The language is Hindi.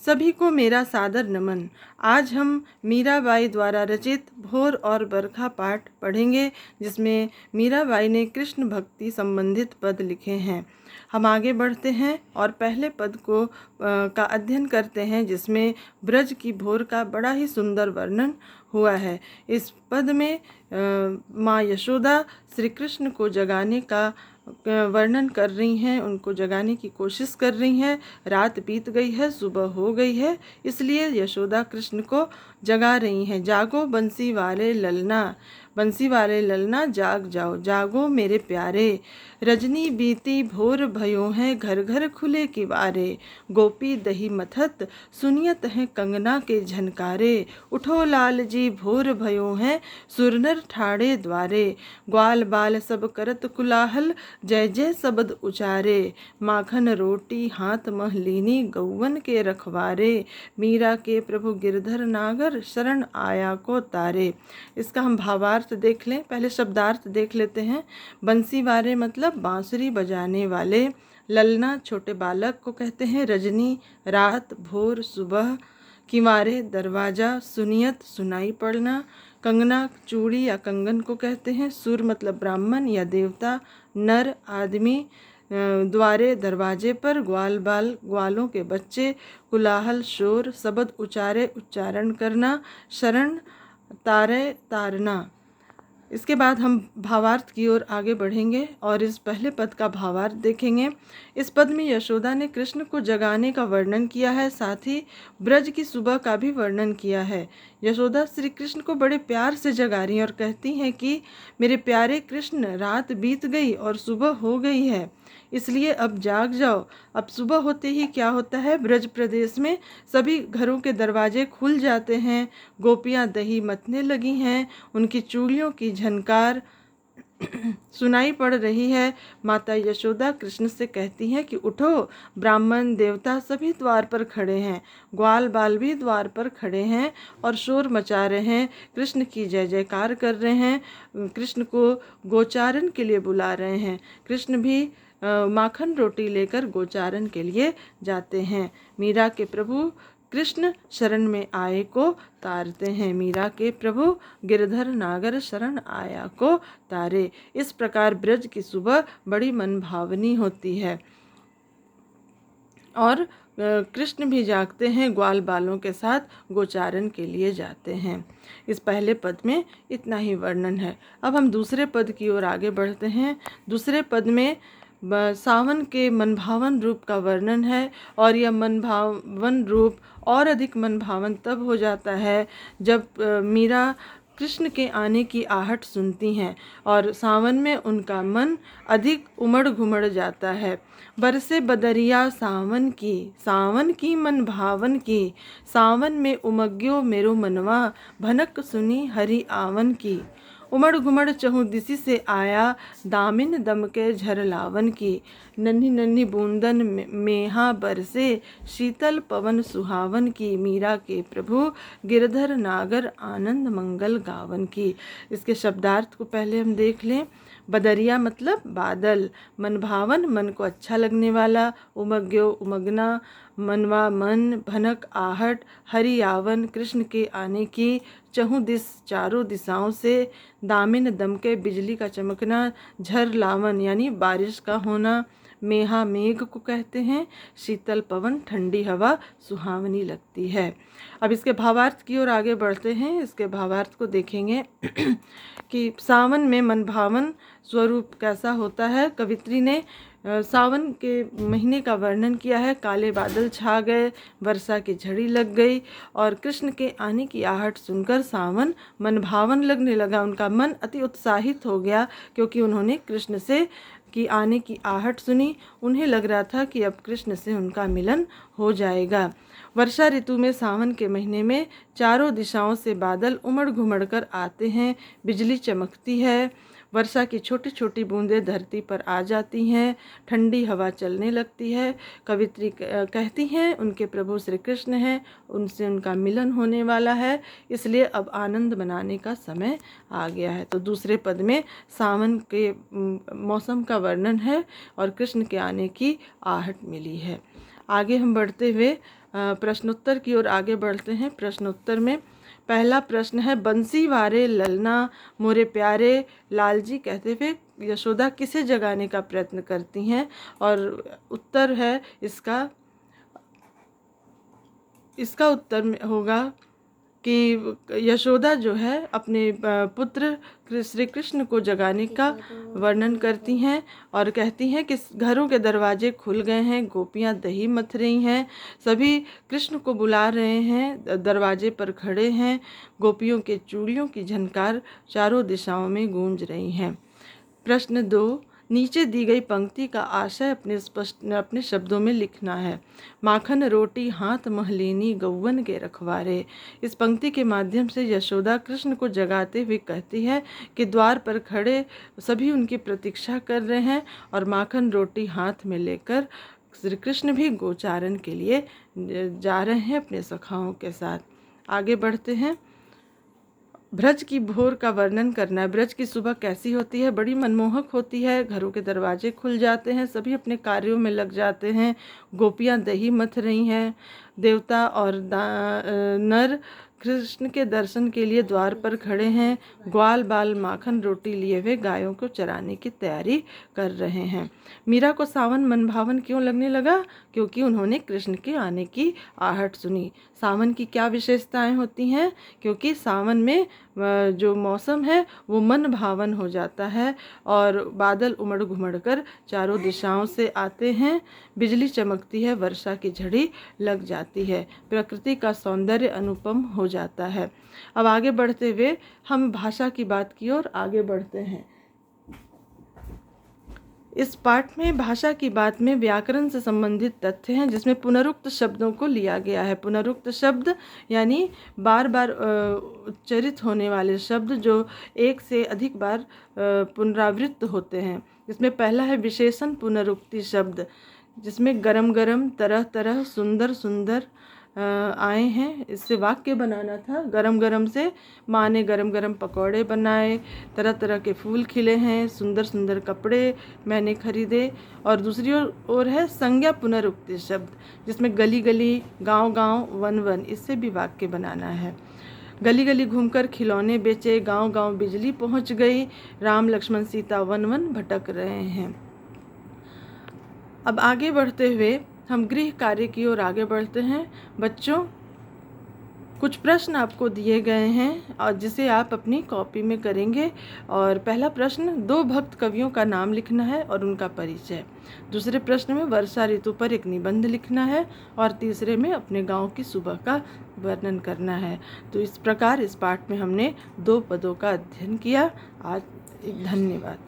सभी को मेरा सादर नमन। आज हम मीराबाई द्वारा रचित भोर और बरखा पाठ पढ़ेंगे, जिसमें मीराबाई ने कृष्ण भक्ति संबंधित पद लिखे हैं। हम आगे बढ़ते हैं और पहले पद का अध्ययन करते हैं, जिसमें ब्रज की भोर का बड़ा ही सुंदर वर्णन हुआ है। इस पद में माँ यशोदा श्री कृष्ण को जगाने का वर्णन कर रही हैं, उनको जगाने की कोशिश कर रही हैं। रात बीत गई है, सुबह हो गई है, इसलिए यशोदा कृष्ण को जगा रही हैं। जागो बंसी वाले ललना, बंसी वाले ललना जाग जाओ, जागो मेरे प्यारे। रजनी बीती भोर भयो हैं, घर घर खुले किवारे। गोपी दही मथत सुनियत हैं कंगना के झनकारे। उठो लाल जी भोर भयो हैं, सुरनर ठाड़े द्वारे। ग्वाल बाल सब करत कुलाहल, जय जय शब्द उचारे। माखन रोटी हाथ मह लीनी, गौवन के रखवारे। मीरा के प्रभु गिरधर नागर, शरण आया को तारे। इसका हम भावार्थ देख लें। पहले शब्दार्थ देख लेते हैं। बंसी वाले मतलब बांसुरी बजाने वाले। ललना छोटे बालक को कहते हैं। रजनी रात, भोर सुबह। किवारे दरवाजा, सुनियत सुनाई पड़ना। कंगना चूड़ी या कंगन को कहते हैं। सुर मतलब ब्राह्मण या देवता। नर आदमी। द्वारे दरवाजे पर। ग्वाल बाल ग्वालों के बच्चे। कुलाहल शोर। शब्द उचारे उच्चारण करना। शरण तारे तारना। इसके बाद हम भावार्थ की ओर आगे बढ़ेंगे और इस पहले पद का भावार्थ देखेंगे। इस पद में यशोदा ने कृष्ण को जगाने का वर्णन किया है, साथ ही ब्रज की सुबह का भी वर्णन किया है। यशोदा श्री कृष्ण को बड़े प्यार से जगा रही हैं और कहती हैं कि मेरे प्यारे कृष्ण, रात बीत गई और सुबह हो गई है, इसलिए अब जाग जाओ। अब सुबह होते ही क्या होता है, ब्रज प्रदेश में सभी घरों के दरवाजे खुल जाते हैं। गोपियाँ दही मथने लगी हैं, उनकी चूड़ियों की झनकार सुनाई पड़ रही है। माता यशोदा कृष्ण से कहती हैं कि उठो, ब्राह्मण देवता सभी द्वार पर खड़े हैं, ग्वाल बाल भी द्वार पर खड़े हैं और शोर मचा रहे हैं, कृष्ण की जय जयकार कर रहे हैं, कृष्ण को गोचारण के लिए बुला रहे हैं। कृष्ण भी माखन रोटी लेकर गोचारण के लिए जाते हैं। मीरा के प्रभु कृष्ण शरण में आए को तारते हैं। मीरा के प्रभु गिरधर नागर, शरण आया को तारे। इस प्रकार ब्रज की सुबह बड़ी मनभावनी होती है और कृष्ण भी जागते हैं, ग्वाल बालों के साथ गोचारण के लिए जाते हैं। इस पहले पद में इतना ही वर्णन है। अब हम दूसरे पद की ओर आगे बढ़ते हैं। दूसरे पद में सावन के मनभावन रूप का वर्णन है और यह मनभावन रूप और अधिक मनभावन तब हो जाता है जब मीरा कृष्ण के आने की आहट सुनती हैं और सावन में उनका मन अधिक उमड़ घुमड़ जाता है। बरसे बदरिया सावन की मन भावन की। सावन में उमग्यो मेरो मनवा, भनक सुनी हरि आवन की। उमड़ घुमड़ चहु दिशि से आया, दामिन दम के झरलावन की। नन्ही नन्ही बूंदन मेहा बरसे, शीतल पवन सुहावन की। मीरा के प्रभु गिरधर नागर, आनंद मंगल गावन की। इसके शब्दार्थ को पहले हम देख लें। बदरिया मतलब बादल। मन भावन मन को अच्छा लगने वाला। उमग्यो उमगना, मनवा मन, भनक आहट, हरि आवन कृष्ण के आने की। चहुँ दिस चारों दिशाओं से। दामिन दम के बिजली का चमकना। झर लावन यानी बारिश का होना। मेहा मेघ को कहते हैं। शीतल पवन ठंडी हवा सुहावनी लगती है। अब इसके भावार्थ की ओर आगे बढ़ते हैं। इसके भावार्थ को देखेंगे कि सावन में मनभावन स्वरूप कैसा होता है। कवित्री ने सावन के महीने का वर्णन किया है। काले बादल छा गए, वर्षा की झड़ी लग गई और कृष्ण के आने की आहट सुनकर सावन मनभावन लगने लगा। उनका मन अति उत्साहित हो गया क्योंकि उन्होंने कृष्ण से की आने की आहट सुनी। उन्हें लग रहा था कि अब कृष्ण से उनका मिलन हो जाएगा। वर्षा ऋतु में सावन के महीने में चारों दिशाओं से बादल उमड़ घुमड़ कर आते हैं, बिजली चमकती है, वर्षा की छोटी छोटी बूंदें धरती पर आ जाती हैं, ठंडी हवा चलने लगती है। कवित्री कहती हैं उनके प्रभु श्री कृष्ण हैं, उनसे उनका मिलन होने वाला है, इसलिए अब आनंद मनाने का समय आ गया है। तो दूसरे पद में सावन के मौसम का वर्णन है और कृष्ण के आने की आहट मिली है। आगे हम बढ़ते हुए प्रश्नोत्तर की ओर आगे बढ़ते हैं। प्रश्नोत्तर में पहला प्रश्न है, बंसी वारे ललना मोरे प्यारे लालजी कहते हुए यशोदा किसे जगाने का प्रयत्न करती हैं? और उत्तर है इसका उत्तर में होगा कि यशोदा जो है अपने पुत्र श्री कृष्ण को जगाने का वर्णन करती हैं और कहती हैं कि घरों के दरवाजे खुल गए हैं, गोपियां दही मथ रही हैं, सभी कृष्ण को बुला रहे हैं, दरवाजे पर खड़े हैं, गोपियों के चूड़ियों की झनकार चारों दिशाओं में गूंज रही हैं। प्रश्न 2, नीचे दी गई पंक्ति का आशय अपने शब्दों में लिखना है। माखन रोटी हाथ महलीनी गौवन के रखवारे। इस पंक्ति के माध्यम से यशोदा कृष्ण को जगाते हुए कहती है कि द्वार पर खड़े सभी उनकी प्रतीक्षा कर रहे हैं और माखन रोटी हाथ में लेकर श्री कृष्ण भी गोचारण के लिए जा रहे हैं अपने सखाओं के साथ। आगे बढ़ते हैं। ब्रज की भोर का वर्णन करना है। ब्रज की सुबह कैसी होती है? बड़ी मनमोहक होती है। घरों के दरवाजे खुल जाते हैं, सभी अपने कार्यों में लग जाते हैं, गोपियां दही मथ रही हैं, देवता और नर कृष्ण के दर्शन के लिए द्वार पर खड़े हैं, ग्वाल बाल माखन रोटी लिए हुए गायों को चराने की तैयारी कर रहे हैं। मीरा को सावन मनभावन क्यों लगने लगा? क्योंकि उन्होंने कृष्ण के आने की आहट सुनी। सावन की क्या विशेषताएं होती हैं? क्योंकि सावन में जो मौसम है वो मन भावन हो जाता है और बादल उमड़ घुमड़ कर चारों दिशाओं से आते हैं, बिजली चमकती है, वर्षा की झड़ी लग जाती है, प्रकृति का सौंदर्य अनुपम हो जाता है। अब आगे बढ़ते हुए हम भाषा की बात की ओर आगे बढ़ते हैं। इस पाठ में भाषा की बात में व्याकरण से संबंधित तथ्य हैं, जिसमें पुनरुक्त शब्दों को लिया गया है। पुनरुक्त शब्द यानी बार बार उच्चरित होने वाले शब्द जो एक से अधिक बार पुनरावृत्त होते हैं। इसमें पहला है विशेषण पुनरुक्ति शब्द, जिसमें गरम गरम, तरह तरह, सुंदर सुंदर आए हैं। इससे वाक्य बनाना था। गरम गरम से माँ ने गरम गरम पकौड़े बनाए, तरह तरह के फूल खिले हैं, सुंदर सुंदर कपड़े मैंने खरीदे। और दूसरी ओर है संज्ञा पुनरुक्ति शब्द, जिसमें गली गली, गांव गांव, वन वन, इससे भी वाक्य बनाना है। गली गली घूमकर खिलौने बेचे, गांव गांव बिजली पहुंच गई, राम लक्ष्मण सीता वन वन भटक रहे हैं। अब आगे बढ़ते हुए हम गृह कार्य की ओर आगे बढ़ते हैं। बच्चों, कुछ प्रश्न आपको दिए गए हैं और जिसे आप अपनी कॉपी में करेंगे। और पहला प्रश्न, 2 भक्त कवियों का नाम लिखना है और उनका परिचय। दूसरे प्रश्न में वर्षा ऋतु पर एक निबंध लिखना है और तीसरे में अपने गांव की सुबह का वर्णन करना है। तो इस प्रकार इस पाठ में हमने 2 पदों का अध्ययन किया। आज धन्यवाद।